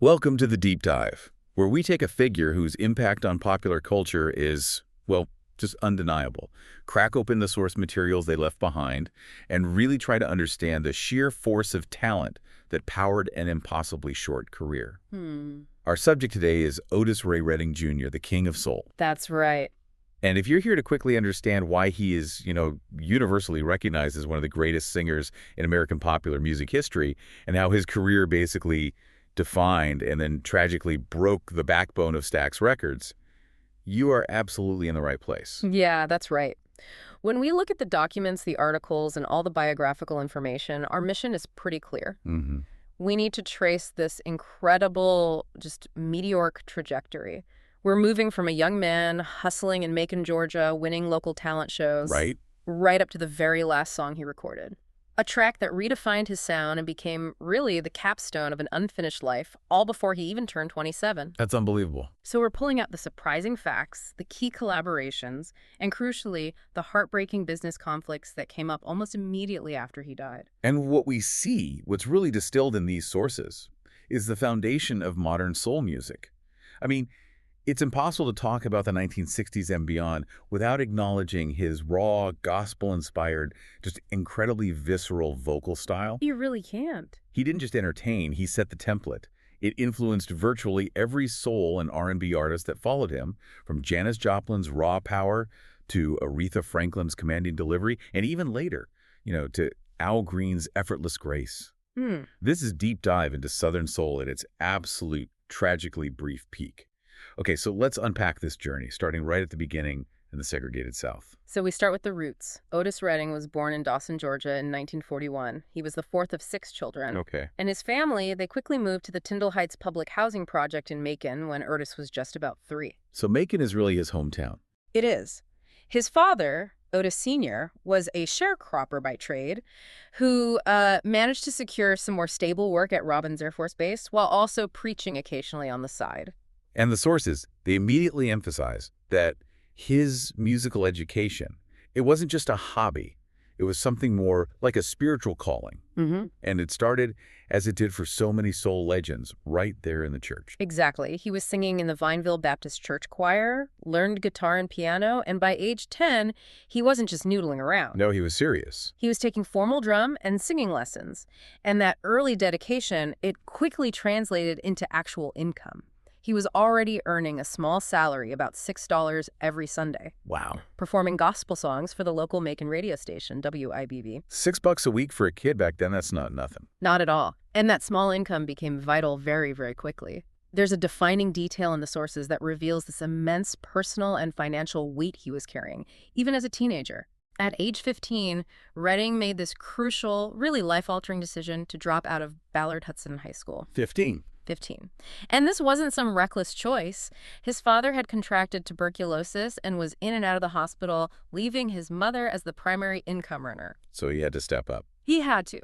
Welcome to the Deep Dive, where we take a figure whose impact on popular culture is, well, just undeniable, crack open the source materials they left behind, and really try to understand the sheer force of talent that powered an impossibly short career. Our subject today is Otis Ray Redding Jr., the King of Soul. That's right. And if you're here to quickly understand why he is, universally recognized as one of the greatest singers in American popular music history, and how his career basically defined and then tragically broke the backbone of Stax Records, you are absolutely in the right place. Yeah, that's right. When we look at the documents, the articles, and all the biographical information, our mission is pretty clear. We need to trace this incredible, just meteoric trajectory. We're moving from a young man hustling in Macon, Georgia, winning local talent shows, right up to the very last song he recorded. A track that redefined his sound and became really the capstone of an unfinished life, all before he even turned 27. That's unbelievable. So we're pulling out the surprising facts, the key collaborations, and crucially, the heartbreaking business conflicts that came up almost immediately after he died. And what we see, what's really distilled in these sources, is the foundation of modern soul music. I mean, it's impossible to talk about the 1960s and beyond without acknowledging his raw, gospel-inspired, just incredibly visceral vocal style. You really can't. He didn't just entertain, he set the template. It influenced virtually every soul and R&B artist that followed him, from Janis Joplin's raw power to Aretha Franklin's commanding delivery, and even later, to Al Green's effortless grace. This is Deep Dive into Southern Soul at its absolute, tragically brief peak. Okay, so let's unpack this journey, starting right at the beginning in the segregated South. So we start with the roots. Otis Redding was born in Dawson, Georgia in 1941. He was the fourth of 6 children. Okay. And his family, they quickly moved to the Tyndall Heights Public Housing Project in Macon when Otis was just about 3. So Macon is really his hometown. It is. His father, Otis Sr., was a sharecropper by trade who managed to secure some more stable work at Robins Air Force Base while also preaching occasionally on the side. And the sources, they immediately emphasize that his musical education, it wasn't just a hobby. It was something more like a spiritual calling. And it started, as it did for so many soul legends, right there in the church. Exactly. He was singing in the Vineville Baptist Church Choir, learned guitar and piano, and by age 10, he wasn't just noodling around. No, he was serious. He was taking formal drum and singing lessons. And that early dedication, it quickly translated into actual income. He was already earning a small salary, about $6 every Sunday. Wow. Performing gospel songs for the local Macon radio station, WIBB. $6 a week for a kid back then, that's not nothing. Not at all. And that small income became vital very, very quickly. There's a defining detail in the sources that reveals this immense personal and financial weight he was carrying, even as a teenager. At age 15, Redding made this crucial, really life-altering decision to drop out of Ballard-Hudson High School. 15. And this wasn't some reckless choice. His father had contracted tuberculosis and was in and out of the hospital, leaving his mother as the primary income earner. So he had to step up. He had to.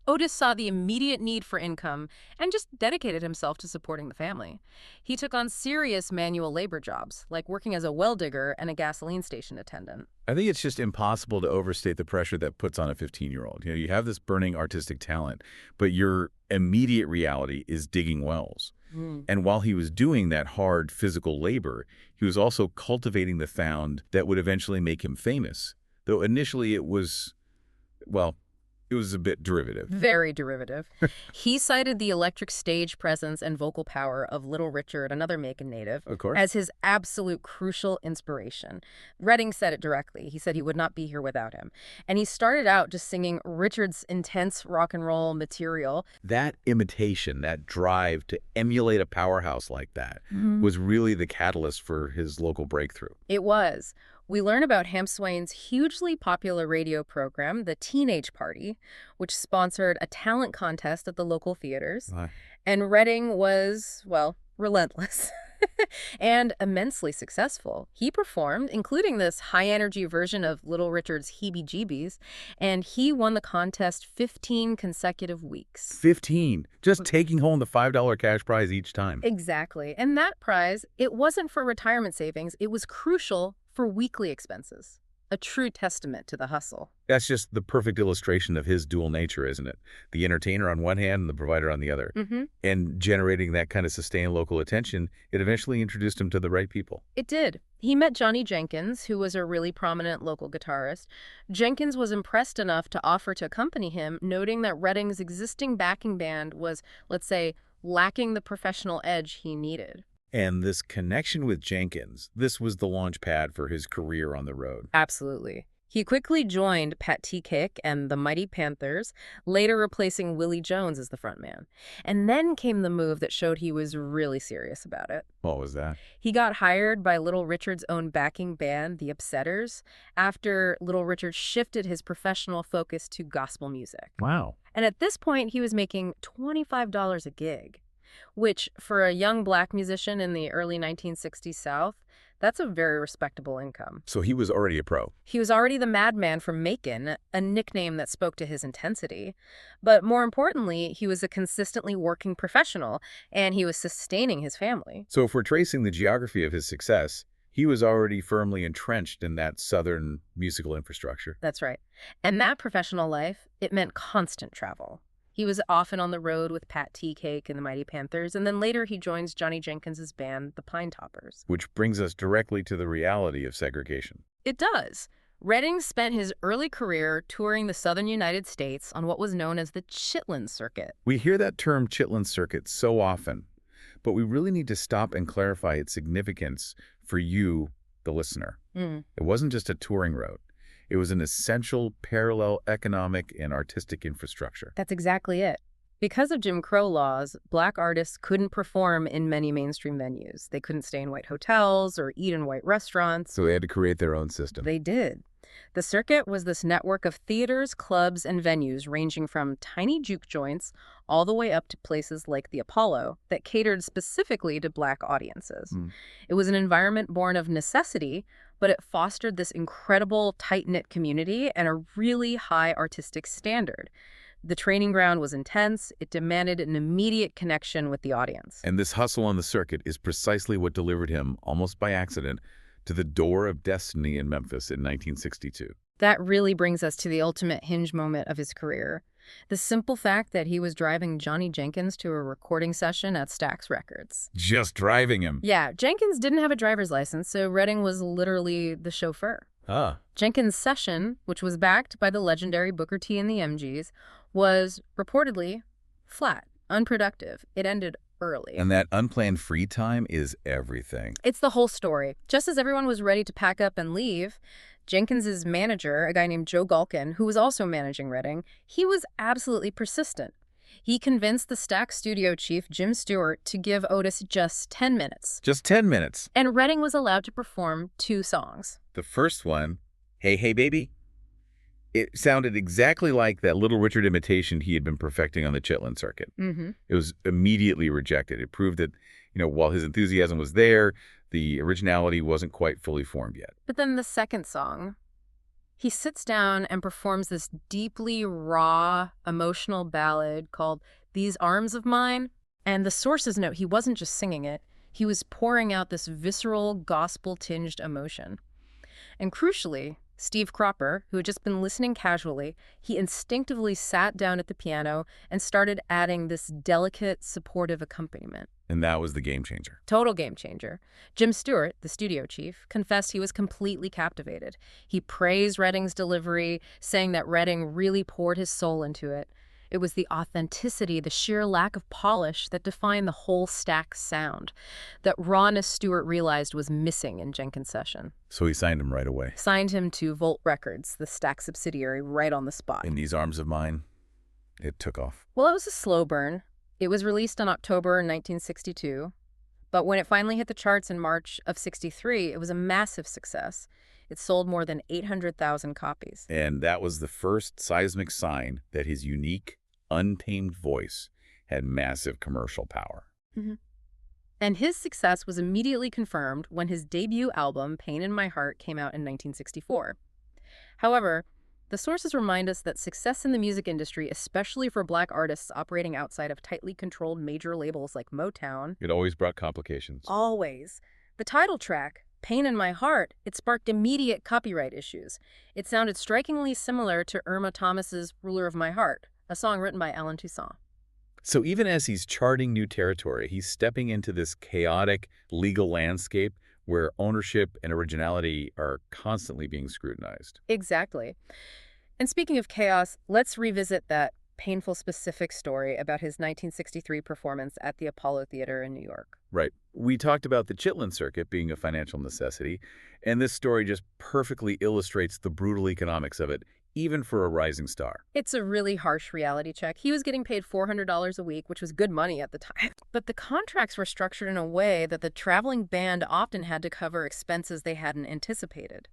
Otis saw the immediate need for income and just dedicated himself to supporting the family. He took on serious manual labor jobs, like working as a well digger and a gasoline station attendant. I think it's just impossible to overstate the pressure that puts on a 15-year-old. You have this burning artistic talent, but your immediate reality is digging wells. And while he was doing that hard physical labor, he was also cultivating the sound that would eventually make him famous. Though initially it was, well, it was a bit derivative. Very derivative. He cited the electric stage presence and vocal power of Little Richard, another Macon native, Of course. as his absolute crucial inspiration. Redding said it directly. He said he would not be here without him. And he started out just singing Richard's intense rock and roll material. That imitation, that drive to emulate a powerhouse like that was really the catalyst for his local breakthrough. It was. We learn about Ham Swain's hugely popular radio program, The Teenage Party, which sponsored a talent contest at the local theaters. And Redding was, well, relentless and immensely successful. He performed, including this high-energy version of Little Richard's Heebie-Jeebies, and he won the contest 15 consecutive weeks. 15. Just taking home the $5 cash prize each time. Exactly. And that prize, it wasn't for retirement savings. It was crucial for weekly expenses. A true testament to the hustle. That's just the perfect illustration of his dual nature, isn't it? The entertainer on one hand and the provider on the other. And generating that kind of sustained local attention, it eventually introduced him to the right people. It did. He met Johnny Jenkins, who was a really prominent local guitarist. Jenkins was impressed enough to offer to accompany him, noting that Redding's existing backing band was, let's say, lacking the professional edge he needed. And this connection with Jenkins, this was the launch pad for his career on the road. Absolutely. He quickly joined Pat T. Kick and the Mighty Panthers, later replacing Willie Jones as the frontman. And then came the move that showed he was really serious about it. What was that? He got hired by Little Richard's own backing band, the Upsetters, after Little Richard shifted his professional focus to gospel music. Wow. And at this point, he was making $25 a gig, which, for a young black musician in the early 1960s South, that's a very respectable income. So he was already a pro. He was already the madman from Macon, a nickname that spoke to his intensity. But more importantly, he was a consistently working professional, and he was sustaining his family. So if we're tracing the geography of his success, he was already firmly entrenched in that Southern musical infrastructure. That's right. And that professional life, it meant constant travel. He was often on the road with Pat T. Cake and the Mighty Panthers, and then later he joins Johnny Jenkins' band, the Pine Toppers. Which brings us directly to the reality of segregation. It does. Redding spent his early career touring the southern United States on what was known as the Chitlin Circuit. We hear that term Chitlin Circuit so often, but we really need to stop and clarify its significance for you, the listener. It wasn't just a touring route. It was an essential parallel economic and artistic infrastructure. That's exactly it. Because of Jim Crow laws, black artists couldn't perform in many mainstream venues. They couldn't stay in white hotels or eat in white restaurants. So they had to create their own system. They did. The circuit was this network of theaters, clubs, and venues ranging from tiny juke joints all the way up to places like the Apollo that catered specifically to black audiences. It was an environment born of necessity, but it fostered this incredible tight-knit community and a really high artistic standard. The training ground was intense. It demanded an immediate connection with the audience. And this hustle on the circuit is precisely what delivered him, almost by accident, to the door of destiny in Memphis in 1962. That really brings us to the ultimate hinge moment of his career. The simple fact that he was driving Johnny Jenkins to a recording session at Stax Records. Just driving him. Yeah, Jenkins didn't have a driver's license, so Redding was literally the chauffeur. Jenkins' session, which was backed by the legendary Booker T and the MGs, was reportedly flat, unproductive. It ended early. And that unplanned free time is everything. It's the whole story. Just as everyone was ready to pack up and leave, Jenkins' manager, a guy named Joe Galkin, who was also managing Redding, he was absolutely persistent. He convinced the Stax studio chief, Jim Stewart, to give Otis just 10 minutes. Just 10 minutes. And Redding was allowed to perform 2 songs. The first one, Hey, Hey, Baby, it sounded exactly like that Little Richard imitation he had been perfecting on the Chitlin Circuit. It was immediately rejected. It proved that, while his enthusiasm was there, the originality wasn't quite fully formed yet. But then the second song, he sits down and performs this deeply raw, emotional ballad called These Arms of Mine. And the sources note he wasn't just singing it, he was pouring out this visceral, gospel-tinged emotion. And crucially, Steve Cropper, who had just been listening casually, he instinctively sat down at the piano and started adding this delicate, supportive accompaniment. And that was the game changer. Total game changer. Jim Stewart, the studio chief, confessed he was completely captivated. He praised Redding's delivery, saying that Redding really poured his soul into it. It was the authenticity, the sheer lack of polish that defined the whole Stax sound, that rawness Stewart realized was missing in Jenkins' session. So he signed him right away. Signed him to Volt Records, the Stax subsidiary, right on the spot. In These Arms of Mine, it took off. Well, it was a slow burn. It was released in October 1962, but when it finally hit the charts in March of '63, it was a massive success. It sold more than 800,000 copies. And that was the first seismic sign that his unique, untamed voice had massive commercial power. And his success was immediately confirmed when his debut album, Pain in My Heart, came out in 1964. However, the sources remind us that success in the music industry, especially for black artists operating outside of tightly controlled major labels like Motown, It always brought complications. always. The title track, Pain in My Heart, it sparked immediate copyright issues. It sounded strikingly similar to Irma Thomas's Ruler of My Heart, a song written by Alan Toussaint. So even as he's charting new territory, he's stepping into this chaotic legal landscape where ownership and originality are constantly being scrutinized. Exactly. And speaking of chaos, let's revisit that painful specific story about his 1963 performance at the Apollo Theater in New York. Right. We talked about the Chitlin Circuit being a financial necessity, and this story just perfectly illustrates the brutal economics of it, even for a rising star. It's a really harsh reality check. He was getting paid $400 a week, which was good money at the time. But the contracts were structured in a way that the traveling band often had to cover expenses they hadn't anticipated.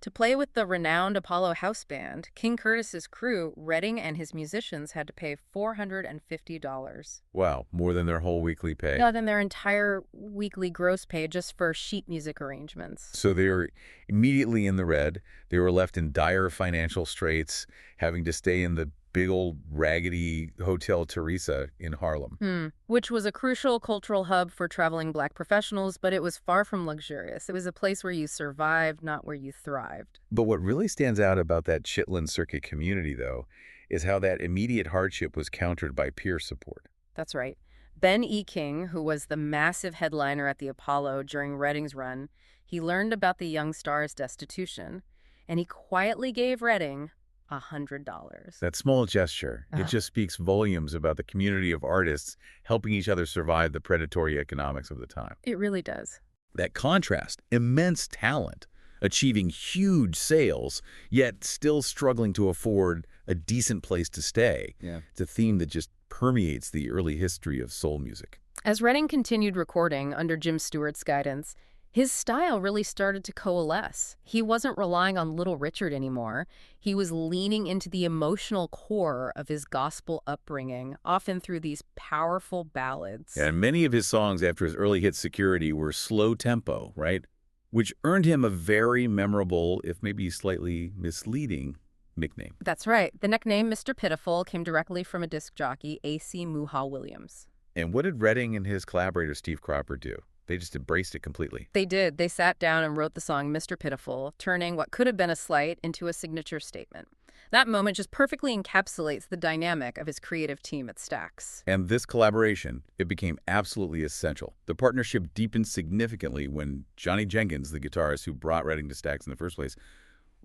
To play with the renowned Apollo House Band, King Curtis's crew, Redding and his musicians had to pay $450. Wow, more than their whole weekly pay. More than their entire weekly gross pay just for sheet music arrangements. So they were immediately in the red. They were left in dire financial straits, having to stay in the big old raggedy Hotel Teresa in Harlem. Which was a crucial cultural hub for traveling Black professionals, but it was far from luxurious. It was a place where you survived, not where you thrived. But what really stands out about that Chitlin Circuit community, though, is how that immediate hardship was countered by peer support. That's right. Ben E. King, who was the massive headliner at the Apollo during Redding's run, he learned about the young star's destitution, and he quietly gave Redding $100. That small gesture, it just speaks volumes about the community of artists helping each other survive the predatory economics of the time. It really does. That contrast, immense talent, achieving huge sales, yet still struggling to afford a decent place to stay. Yeah. It's a theme that just permeates the early history of soul music. As Redding continued recording under Jim Stewart's guidance, his style really started to coalesce. He wasn't relying on Little Richard anymore. He was leaning into the emotional core of his gospel upbringing, often through these powerful ballads. And many of his songs after his early hit Security were slow tempo, right? Which earned him a very memorable, if maybe slightly misleading, nickname. That's right. The nickname Mr. Pitiful came directly from a disc jockey, A.C. Muha Williams. And what did Redding and his collaborator Steve Cropper do? They just embraced it completely. They did. They sat down and wrote the song Mr. Pitiful, turning what could have been a slight into a signature statement. That moment just perfectly encapsulates the dynamic of his creative team at Stax. And this collaboration, it became absolutely essential. The partnership deepened significantly when Johnny Jenkins, the guitarist who brought Redding to Stax in the first place,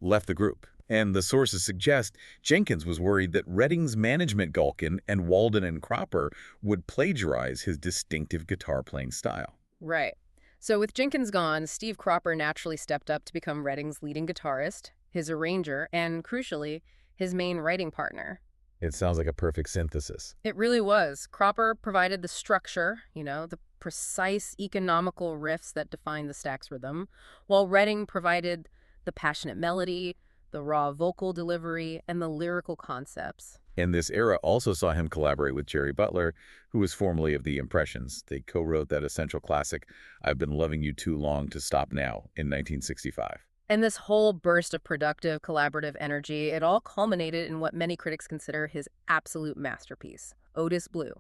left the group. And the sources suggest Jenkins was worried that Redding's management Gulkin and Walden and Cropper would plagiarize his distinctive guitar-playing style. Right. So with Jenkins gone, Steve Cropper naturally stepped up to become Redding's leading guitarist, his arranger, and, crucially, his main writing partner. It sounds like a perfect synthesis. It really was. Cropper provided the structure, the precise economical riffs that define the Stax rhythm, while Redding provided the passionate melody, the raw vocal delivery, and the lyrical concepts. And this era also saw him collaborate with Jerry Butler, who was formerly of the Impressions. They co-wrote that essential classic, I've Been Loving You Too Long to Stop Now, in 1965. And this whole burst of productive, collaborative energy, it all culminated in what many critics consider his absolute masterpiece, Otis Blue.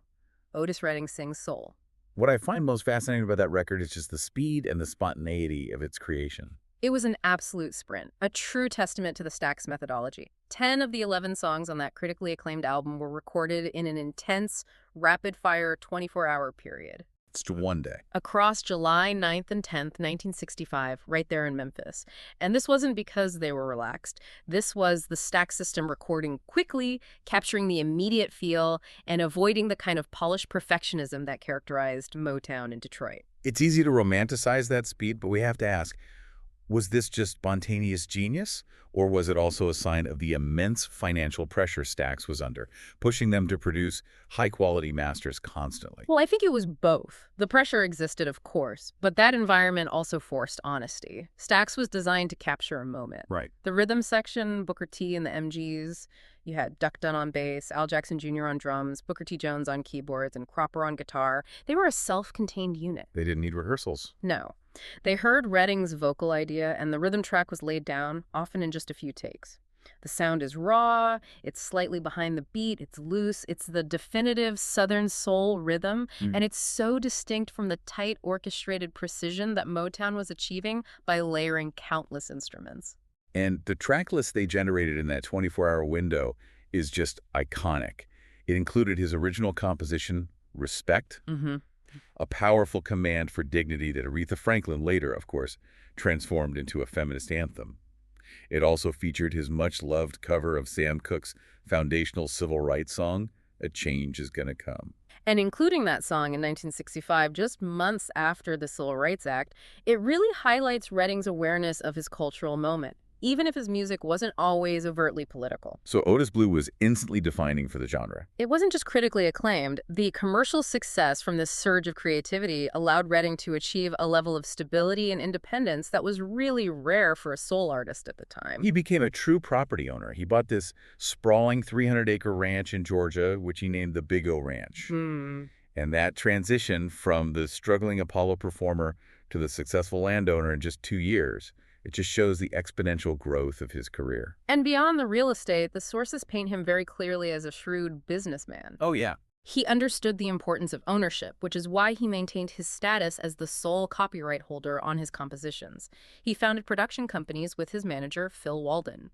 Otis Redding Sings Soul. What I find most fascinating about that record is just the speed and the spontaneity of its creation. It was an absolute sprint, a true testament to the Stax methodology. 10 of the 11 songs on that critically acclaimed album were recorded in an intense, rapid-fire 24-hour period. It's one day. Across July 9th and 10th, 1965, right there in Memphis. And this wasn't because they were relaxed. This was the Stax system recording quickly, capturing the immediate feel, and avoiding the kind of polished perfectionism that characterized Motown in Detroit. It's easy to romanticize that speed, but we have to ask, was this just spontaneous genius, or was it also a sign of the immense financial pressure Stax was under, pushing them to produce high-quality masters constantly? Well, I think it was both. The pressure existed, of course, but that environment also forced honesty. Stax was designed to capture a moment. Right. The rhythm section, Booker T and the MGs, you had Duck Dunn on bass, Al Jackson Jr. on drums, Booker T. Jones on keyboards, and Cropper on guitar. They were a self-contained unit. They didn't need rehearsals. No. They heard Redding's vocal idea, and the rhythm track was laid down, often in just a few takes. The sound is raw, it's slightly behind the beat, it's loose, it's the definitive Southern soul rhythm, and it's so distinct from the tight orchestrated precision that Motown was achieving by layering countless instruments. And the track list they generated in that 24-hour window is just iconic. It included his original composition, Respect, a powerful command for dignity that Aretha Franklin later, of course, transformed into a feminist anthem. It also featured his much-loved cover of Sam Cooke's foundational civil rights song, A Change Is Gonna Come. And including that song in 1965, just months after the Civil Rights Act, it really highlights Redding's awareness of his cultural moment, even if his music wasn't always overtly political. So Otis Blue was instantly defining for the genre. It wasn't just critically acclaimed. The commercial success from this surge of creativity allowed Redding to achieve a level of stability and independence that was really rare for a soul artist at the time. He became a true property owner. He bought this sprawling 300-acre ranch in Georgia, which he named the Big O Ranch. And that transition from the struggling Apollo performer to the successful landowner in just 2 years, it just shows the exponential growth of his career. And beyond the real estate, the sources paint him very clearly as a shrewd businessman. Oh, yeah. He understood the importance of ownership, which is why he maintained his status as the sole copyright holder on his compositions. He founded production companies with his manager, Phil Walden.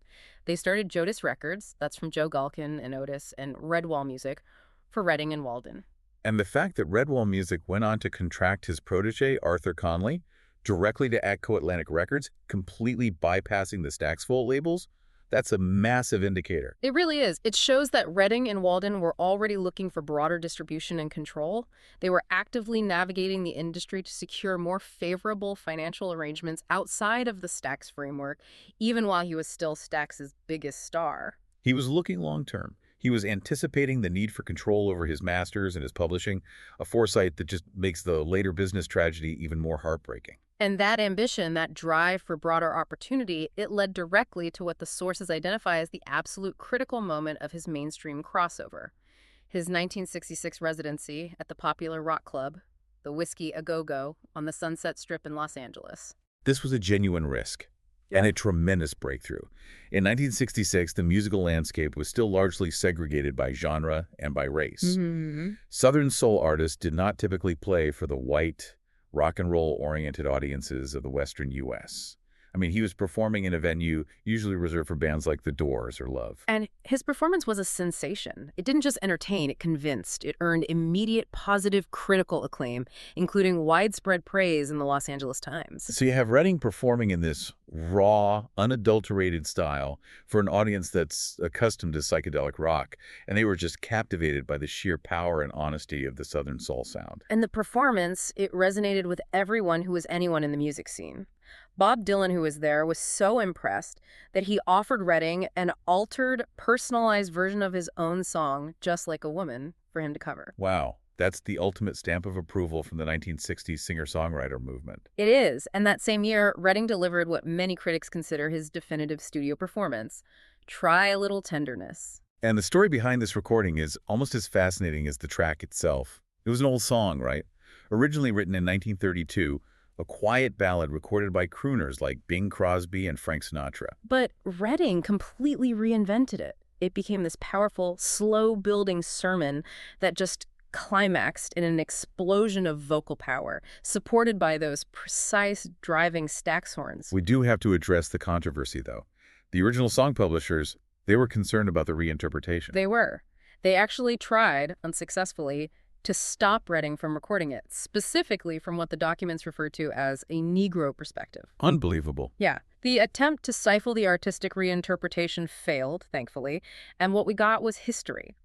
They started Otis Records, that's from Joe Galkin and Otis, and Redwall Music for Redding and Walden. And the fact that Redwall Music went on to contract his protege, Arthur Conley, directly to Atco Atlantic Records, completely bypassing the Stax Volt labels, that's a massive indicator. It really is. It shows that Redding and Walden were already looking for broader distribution and control. They were actively navigating the industry to secure more favorable financial arrangements outside of the Stax framework, even while he was still Stax's biggest star. He was looking long-term. He was anticipating the need for control over his masters and his publishing, a foresight that just makes the later business tragedy even more heartbreaking. And that ambition, that drive for broader opportunity, it led directly to what the sources identify as the absolute critical moment of his mainstream crossover. His 1966 residency at the popular rock club, the Whiskey A Go-Go, on the Sunset Strip in Los Angeles. This was a genuine risk and a tremendous breakthrough. In 1966, the musical landscape was still largely segregated by genre and by race. Southern soul artists did not typically play for the white, rock and roll-oriented audiences of the Western U.S. I mean, he was performing in a venue usually reserved for bands like The Doors or Love. And his performance was a sensation. It didn't just entertain, it convinced. It earned immediate positive critical acclaim, including widespread praise in the Los Angeles Times. So you have Redding performing in this raw, unadulterated style for an audience that's accustomed to psychedelic rock, and they were just captivated by the sheer power and honesty of the Southern soul sound. And the performance, it resonated with everyone who was anyone in the music scene. Bob Dylan, who was there, was so impressed that he offered Redding an altered, personalized version of his own song, Just Like a Woman, for him to cover. Wow. That's the ultimate stamp of approval from the 1960s singer-songwriter movement. It is, and that same year, Redding delivered what many critics consider his definitive studio performance, Try a Little Tenderness. And the story behind this recording is almost as fascinating as the track itself. It was an old song, right? Originally written in 1932, a quiet ballad recorded by crooners like Bing Crosby and Frank Sinatra. But Redding completely reinvented it. It became this powerful, slow-building sermon that just climaxed in an explosion of vocal power, supported by those precise, driving Stax horns. We do have to address the controversy, though. The original song publishers, they were concerned about the reinterpretation. They were. They actually tried, unsuccessfully, to stop Redding from recording it, specifically from what the documents refer to as a Negro perspective. Unbelievable. Yeah. The attempt to stifle the artistic reinterpretation failed, thankfully, and what we got was history.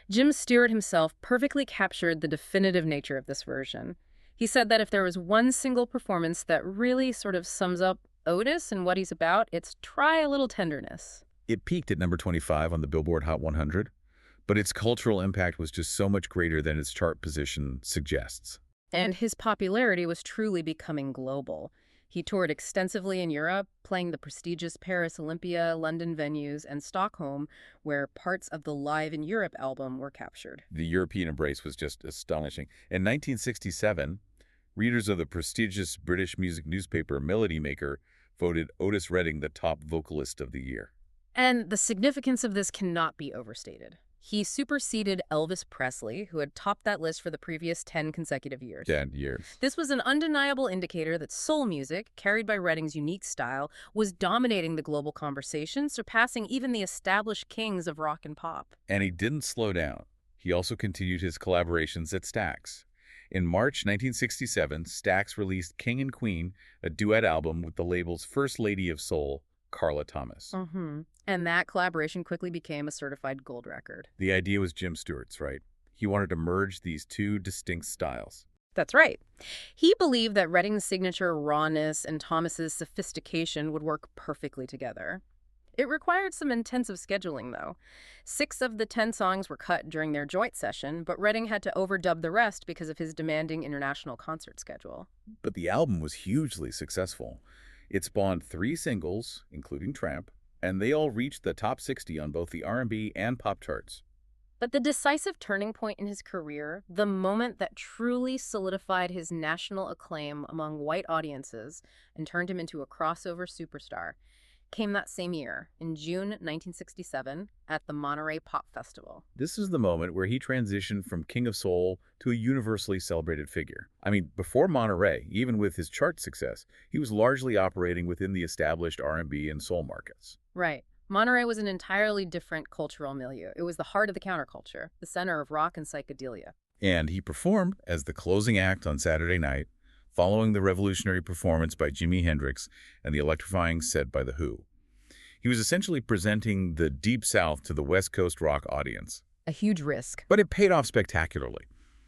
Jim Stewart himself perfectly captured the definitive nature of this version. He said that if there was one single performance that really sort of sums up Otis and what he's about, it's Try a Little Tenderness. It peaked at number 25 on the Billboard Hot 100. But its cultural impact was just so much greater than its chart position suggests. And his popularity was truly becoming global. He toured extensively in Europe, playing the prestigious Paris Olympia, London venues, and Stockholm, where parts of the Live in Europe album were captured. The European embrace was just astonishing. In 1967, readers of the prestigious British music newspaper Melody Maker voted Otis Redding the top vocalist of the year. And the significance of this cannot be overstated. He superseded Elvis Presley, who had topped that list for the previous 10 consecutive years. 10 years. This was an undeniable indicator that soul music, carried by Redding's unique style, was dominating the global conversation, surpassing even the established kings of rock and pop. And he didn't slow down. He also continued his collaborations at Stax. In March 1967, Stax released King and Queen, a duet album with the label's first lady of soul, Carla Thomas. And that collaboration quickly became a certified gold record. The idea was Jim Stewart's, right? He wanted to merge these two distinct styles. That's right. He believed that Redding's signature rawness and Thomas's sophistication would work perfectly together. It required some intensive scheduling, though. 6 of the 10 songs were cut during their joint session, but Redding had to overdub the rest because of his demanding international concert schedule. But the album was hugely successful. It spawned 3 singles, including Tramp, and they all reached the top 60 on both the R&B and pop charts. But the decisive turning point in his career, the moment that truly solidified his national acclaim among white audiences and turned him into a crossover superstar, came that same year, in June 1967, at the Monterey Pop Festival. This is the moment where he transitioned from King of Soul to a universally celebrated figure. I mean, before Monterey, even with his chart success, he was largely operating within the established R&B and soul markets. Right. Monterey was an entirely different cultural milieu. It was the heart of the counterculture, the center of rock and psychedelia. And he performed as the closing act on Saturday night, following the revolutionary performance by Jimi Hendrix and the electrifying set by The Who. He was essentially presenting the Deep South to the West Coast rock audience. A huge risk. But it paid off spectacularly.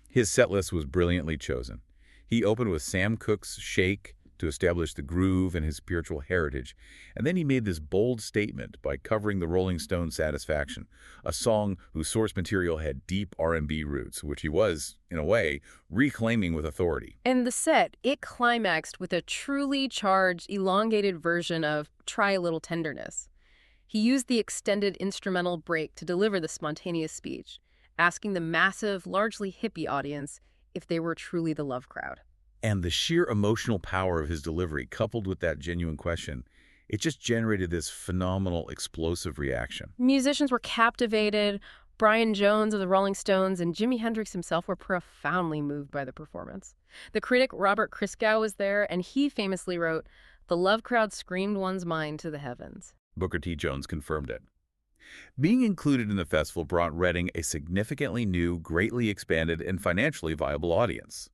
His setlist was brilliantly chosen. He opened with Sam Cooke's Shake to establish the groove and his spiritual heritage, and then he made this bold statement by covering the Rolling Stones' Satisfaction, a song whose source material had deep R&B roots, which he was, in a way, reclaiming with authority. And the set, it climaxed with a truly charged, elongated version of Try a Little Tenderness. He used the extended instrumental break to deliver the spontaneous speech, asking the massive, largely hippie audience if they were truly the love crowd. And the sheer emotional power of his delivery, coupled with that genuine question, it just generated this phenomenal, explosive reaction. Musicians were captivated. Brian Jones of the Rolling Stones and Jimi Hendrix himself were profoundly moved by the performance. The critic Robert Christgau was there, and he famously wrote, "The love crowd screamed one's mind to the heavens." Booker T. Jones confirmed it. Being included in the festival brought Redding a significantly new, greatly expanded, and financially viable audience.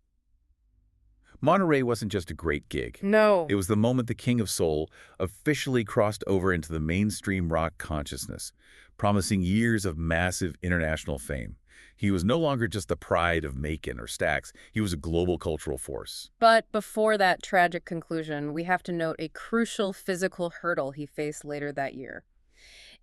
Monterey wasn't just a great gig. No. It was the moment the King of Soul officially crossed over into the mainstream rock consciousness, promising years of massive international fame. He was no longer just the pride of Macon or Stax. He was a global cultural force. But before that tragic conclusion, we have to note a crucial physical hurdle he faced later that year.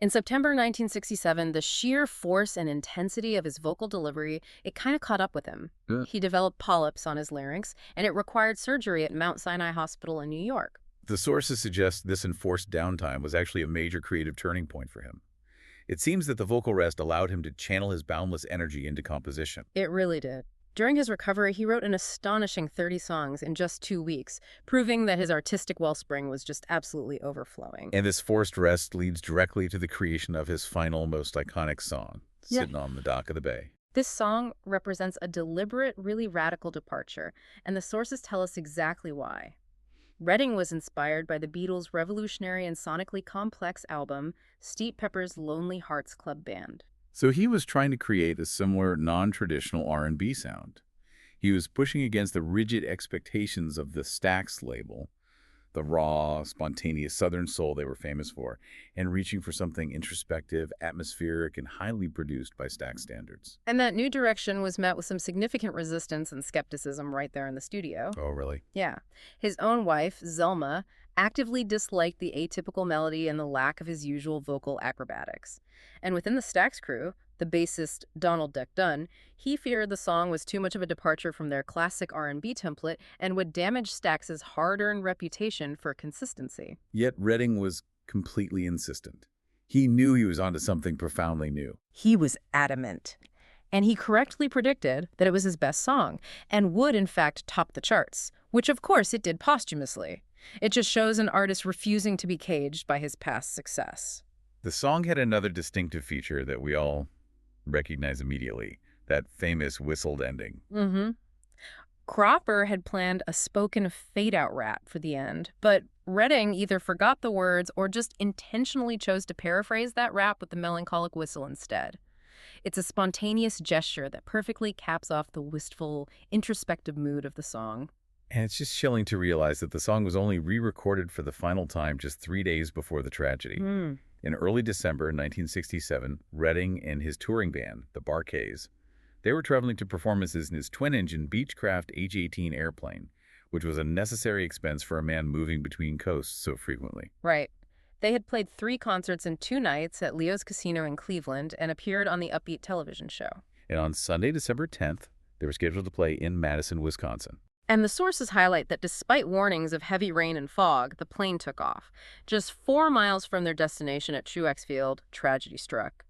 In September 1967, the sheer force and intensity of his vocal delivery, it kind of caught up with him. He developed polyps on his larynx, and it required surgery at Mount Sinai Hospital in New York. The sources suggest this enforced downtime was actually a major creative turning point for him. It seems that the vocal rest allowed him to channel his boundless energy into composition. It really did. During his recovery, he wrote an astonishing 30 songs in just 2 weeks, proving that his artistic wellspring was just absolutely overflowing. And this forced rest leads directly to the creation of his final, most iconic song, Sittin' On the Dock of the Bay. This song represents a deliberate, really radical departure, and the sources tell us exactly why. Redding was inspired by the Beatles' revolutionary and sonically complex album, Steve Pepper's Lonely Hearts Club Band. So he was trying to create a similar, non-traditional R&B sound. He was pushing against the rigid expectations of the Stax label, the raw, spontaneous Southern soul they were famous for, and reaching for something introspective, atmospheric, and highly produced by Stax standards. And that new direction was met with some significant resistance and skepticism right there in the studio. Oh, really? Yeah. His own wife, Zelma, actively disliked the atypical melody and the lack of his usual vocal acrobatics. And within the Stax crew, the bassist Donald Duck Dunn, he feared the song was too much of a departure from their classic R&B template and would damage Stax's hard-earned reputation for consistency. Yet Redding was completely insistent. He knew he was onto something profoundly new. He was adamant. And he correctly predicted that it was his best song and would, in fact, top the charts, which, of course, it did posthumously. It just shows an artist refusing to be caged by his past success. The song had another distinctive feature that we all recognize immediately, that famous whistled ending. Mm-hmm. Cropper had planned a spoken fade-out rap for the end, but Redding either forgot the words or just intentionally chose to paraphrase that rap with the melancholic whistle instead. It's a spontaneous gesture that perfectly caps off the wistful, introspective mood of the song. And it's just chilling to realize that the song was only re-recorded for the final time just 3 days before the tragedy. Hmm. In early December 1967, Redding and his touring band, the Bar-Kays, they were traveling to performances in his twin-engine Beechcraft H-18 airplane, which was a necessary expense for a man moving between coasts so frequently. Right. They had played 3 concerts in 2 nights at Leo's Casino in Cleveland and appeared on the Upbeat television show. And on Sunday, December 10th, they were scheduled to play in Madison, Wisconsin. And the sources highlight that despite warnings of heavy rain and fog, the plane took off. Just 4 miles from their destination at Truex Field, tragedy struck.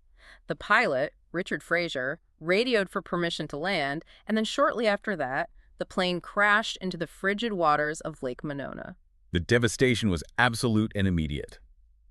The pilot, Richard Fraser, radioed for permission to land, and then shortly after that, the plane crashed into the frigid waters of Lake Monona. The devastation was absolute and immediate.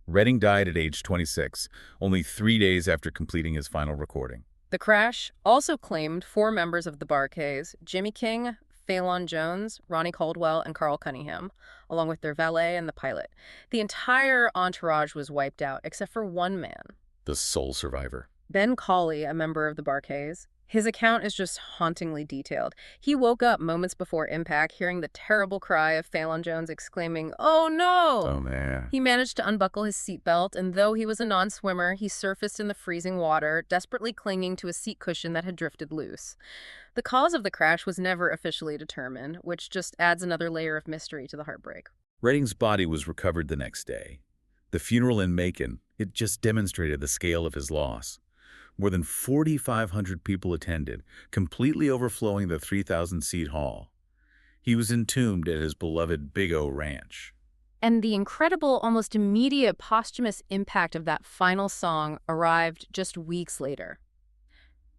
Redding died at age 26, only 3 days after completing his final recording. The crash also claimed 4 members of the Bar-Kays, Jimmy King, Phelan Jones, Ronnie Caldwell, and Carl Cunningham, along with their valet and the pilot. The entire entourage was wiped out, except for one man. The sole survivor. Ben Cawley, a member of the Bar-Kays. His account is just hauntingly detailed. He woke up moments before impact, hearing the terrible cry of Phelan Jones exclaiming, "Oh no!" Oh, man. He managed to unbuckle his seatbelt, and though he was a non-swimmer, he surfaced in the freezing water, desperately clinging to a seat cushion that had drifted loose. The cause of the crash was never officially determined, which just adds another layer of mystery to the heartbreak. Redding's body was recovered the next day. The funeral in Macon, it just demonstrated the scale of his loss. More than 4,500 people attended, completely overflowing the 3,000-seat hall. He was entombed at his beloved Big O Ranch. And the incredible, almost immediate posthumous impact of that final song arrived just weeks later.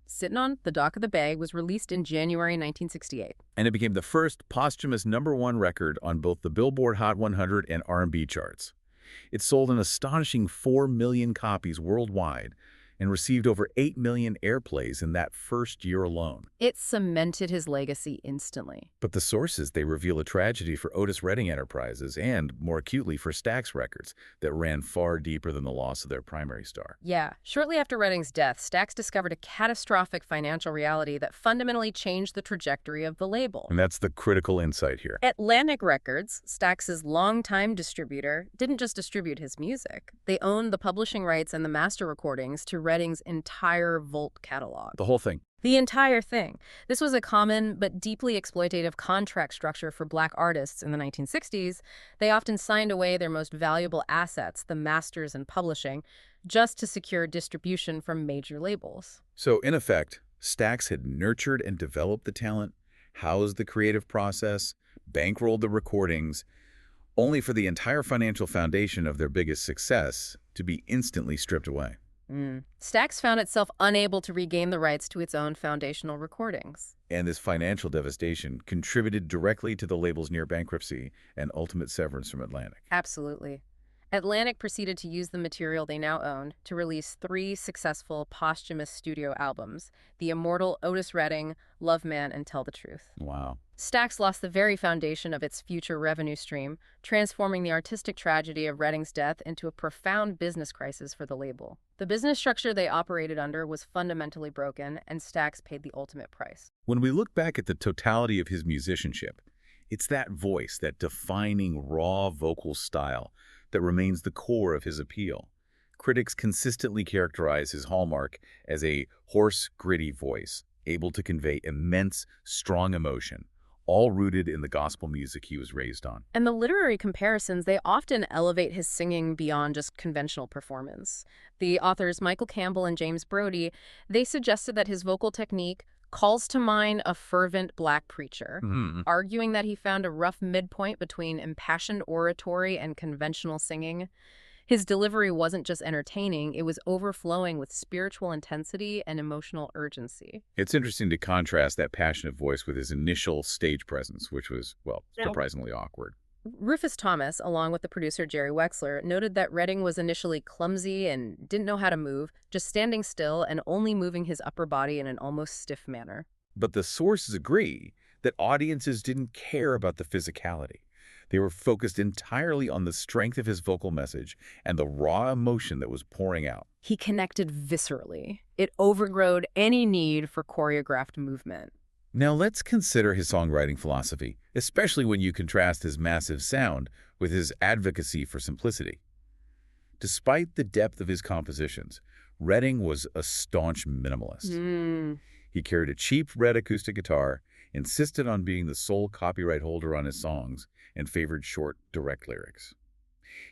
Sittin' On, The Dock of the Bay was released in January 1968. And it became the first posthumous #1 record on both the Billboard Hot 100 and R&B charts. It sold an astonishing 4 million copies worldwide, and received over 8 million airplays in that first year alone. It cemented his legacy instantly. But the sources, they reveal a tragedy for Otis Redding Enterprises and, more acutely, for Stax Records that ran far deeper than the loss of their primary star. Yeah. Shortly after Redding's death, Stax discovered a catastrophic financial reality that fundamentally changed the trajectory of the label. And that's the critical insight here. Atlantic Records, Stax's longtime distributor, didn't just distribute his music. They owned the publishing rights and the master recordings to Redding's entire Volt catalog. The whole thing. The entire thing. This was a common but deeply exploitative contract structure for Black artists in the 1960s. They often signed away their most valuable assets, the masters and publishing, just to secure distribution from major labels. So, in effect, Stax had nurtured and developed the talent, housed the creative process, bankrolled the recordings, only for the entire financial foundation of their biggest success to be instantly stripped away. Stax found itself unable to regain the rights to its own foundational recordings. And this financial devastation contributed directly to the label's near bankruptcy and ultimate severance from Atlantic. Absolutely. Atlantic proceeded to use the material they now owned to release 3 successful posthumous studio albums, the immortal Otis Redding, Love Man, and Tell the Truth. Wow. Stax lost the very foundation of its future revenue stream, transforming the artistic tragedy of Redding's death into a profound business crisis for the label. The business structure they operated under was fundamentally broken, and Stax paid the ultimate price. When we look back at the totality of his musicianship, it's that voice, that defining raw vocal style, that remains the core of his appeal. Critics consistently characterize his hallmark as a hoarse, gritty voice, able to convey immense, strong emotion, all rooted in the gospel music he was raised on. And the literary comparisons, they often elevate his singing beyond just conventional performance. The authors Michael Campbell and James Brody, they suggested that his vocal technique calls to mind a fervent Black preacher, arguing that he found a rough midpoint between impassioned oratory and conventional singing. His delivery wasn't just entertaining, it was overflowing with spiritual intensity and emotional urgency. It's interesting to contrast that passionate voice with his initial stage presence, which was, well, surprisingly awkward. Rufus Thomas, along with the producer Jerry Wexler, noted that Redding was initially clumsy and didn't know how to move, just standing still and only moving his upper body in an almost stiff manner. But the sources agree that audiences didn't care about the physicality. They were focused entirely on the strength of his vocal message and the raw emotion that was pouring out. He connected viscerally. It overrode any need for choreographed movement. Now let's consider his songwriting philosophy, especially when you contrast his massive sound with his advocacy for simplicity. Despite the depth of his compositions, Redding was a staunch minimalist. He carried a cheap red acoustic guitar, insisted on being the sole copyright holder on his songs, and favored short, direct lyrics.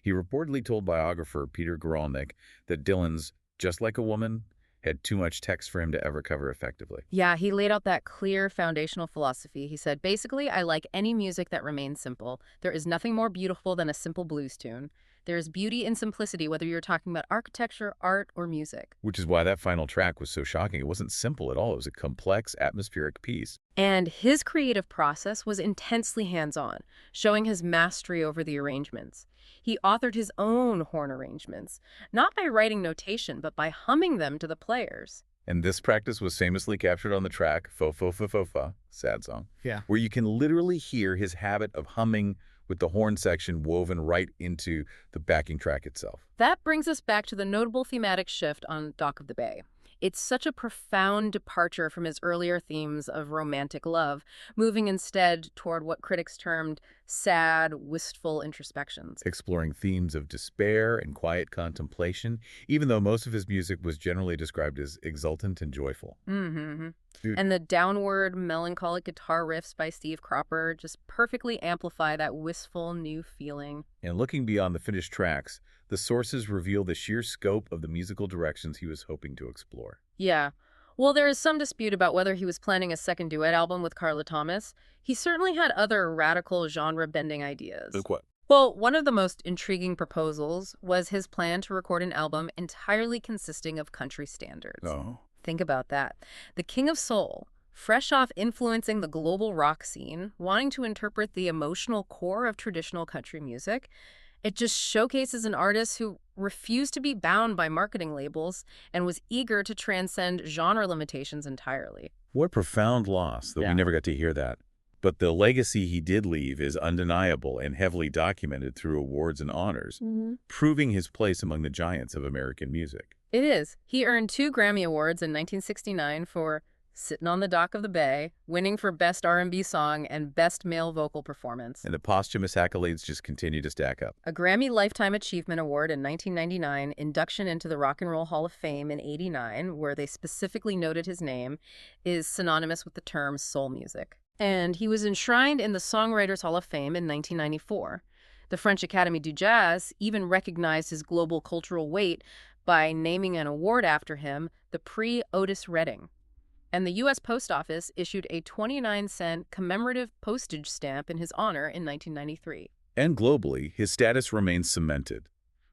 He reportedly told biographer Peter Guralnick that Dylan's Just Like a Woman had too much text for him to ever cover effectively. Yeah, he laid out that clear foundational philosophy. He said, basically, I like any music that remains simple. There is nothing more beautiful than a simple blues tune. There is beauty in simplicity, whether you're talking about architecture, art, or music. Which is why that final track was so shocking. It wasn't simple at all. It was a complex, atmospheric piece. And his creative process was intensely hands-on, showing his mastery over the arrangements. He authored his own horn arrangements, not by writing notation, but by humming them to the players. And this practice was famously captured on the track Fo Fo Fo Fo Fa, sad song, Yeah. where you can literally hear his habit of humming with the horn section woven right into the backing track itself. That brings us back to the notable thematic shift on Dock of the Bay. It's such a profound departure from his earlier themes of romantic love, moving instead toward what critics termed sad, wistful introspections. Exploring themes of despair and quiet contemplation, even though most of his music was generally described as exultant and joyful. And the downward, melancholic guitar riffs by Steve Cropper just perfectly amplify that wistful new feeling. And looking beyond the finished tracks, the sources reveal the sheer scope of the musical directions he was hoping to explore. Yeah. Well, there is some dispute about whether he was planning a second duet album with Carla Thomas. He certainly had other radical genre-bending ideas. Like what? Well, one of the most intriguing proposals was his plan to record an album entirely consisting of country standards. Oh. Think about that. The King of Soul, fresh off influencing the global rock scene, wanting to interpret the emotional core of traditional country music, it just showcases an artist who refused to be bound by marketing labels and was eager to transcend genre limitations entirely. What profound loss that we never got to hear that. But the legacy he did leave is undeniable and heavily documented through awards and honors, proving his place among the giants of American music. It is. He earned 2 Grammy Awards in 1969 for Sittin' on the Dock of the Bay, winning for Best R&B Song and Best Male Vocal Performance. And the posthumous accolades just continue to stack up. A Grammy Lifetime Achievement Award in 1999, induction into the Rock and Roll Hall of Fame in '89, where they specifically noted his name, is synonymous with the term soul music. And he was enshrined in the Songwriters Hall of Fame in 1994. The French Académie du Jazz even recognized his global cultural weight by naming an award after him, the Prix Otis Redding. And the U.S. Post Office issued a 29-cent commemorative postage stamp in his honor in 1993. And globally, his status remains cemented.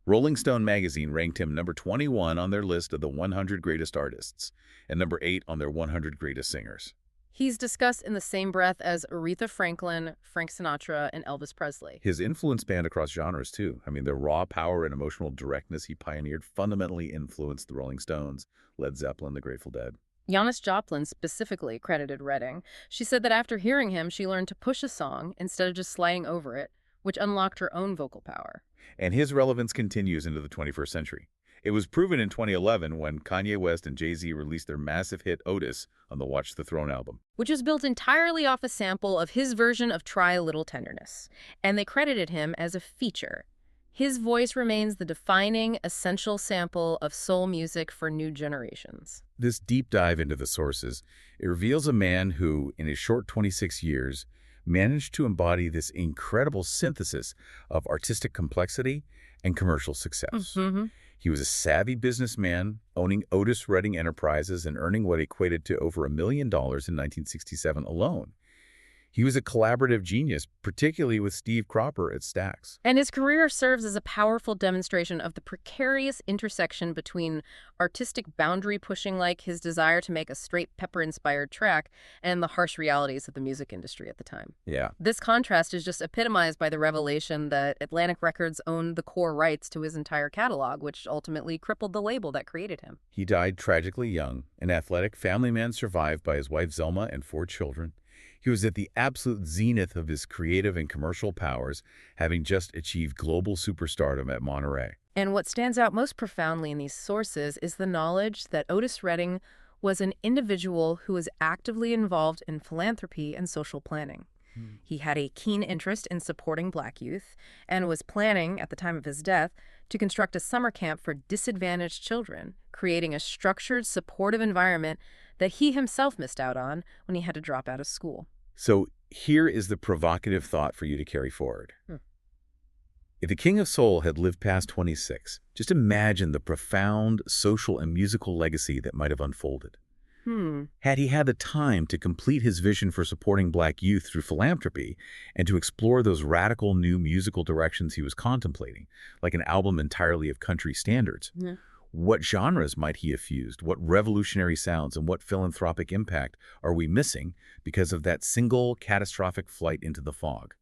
Rolling Stone magazine ranked him number 21 on their list of the 100 greatest artists, and number 8 on their 100 greatest singers. He's discussed in the same breath as Aretha Franklin, Frank Sinatra, and Elvis Presley. His influence spanned across genres, too. I mean, the raw power and emotional directness he pioneered fundamentally influenced the Rolling Stones, Led Zeppelin, the Grateful Dead. Janis Joplin specifically credited Redding. She said that after hearing him, she learned to push a song instead of just sliding over it, which unlocked her own vocal power. And his relevance continues into the 21st century. It was proven in 2011 when Kanye West and Jay-Z released their massive hit Otis on the Watch the Throne album. Which was built entirely off a sample of his version of Try a Little Tenderness. And they credited him as a feature. His voice remains the defining, essential sample of soul music for new generations. This deep dive into the sources, it reveals a man who, in his short 26 years, managed to embody this incredible synthesis of artistic complexity and commercial success. He was a savvy businessman, owning Otis Redding Enterprises and earning what equated to over $1 million in 1967 alone. He was a collaborative genius, particularly with Steve Cropper at Stax. And his career serves as a powerful demonstration of the precarious intersection between artistic boundary pushing, like his desire to make a straight pepper-inspired track, and the harsh realities of the music industry at the time. Yeah. This contrast is just epitomized by the revelation that Atlantic Records owned the core rights to his entire catalog, which ultimately crippled the label that created him. He died tragically young, an athletic family man survived by his wife Zelma and 4 children. He was at the absolute zenith of his creative and commercial powers, having just achieved global superstardom at Monterey. And what stands out most profoundly in these sources is the knowledge that Otis Redding was an individual who was actively involved in philanthropy and social planning. He had a keen interest in supporting Black youth and was planning, at the time of his death, to construct a summer camp for disadvantaged children, creating a structured, supportive environment that he himself missed out on when he had to drop out of school. So here is the provocative thought for you to carry forward. If the King of Soul had lived past 26, just imagine the profound social and musical legacy that might have unfolded. Had he had the time to complete his vision for supporting Black youth through philanthropy and to explore those radical new musical directions he was contemplating, like an album entirely of country standards, what genres might he have fused? What revolutionary sounds and what philanthropic impact are we missing because of that single catastrophic flight into the fog?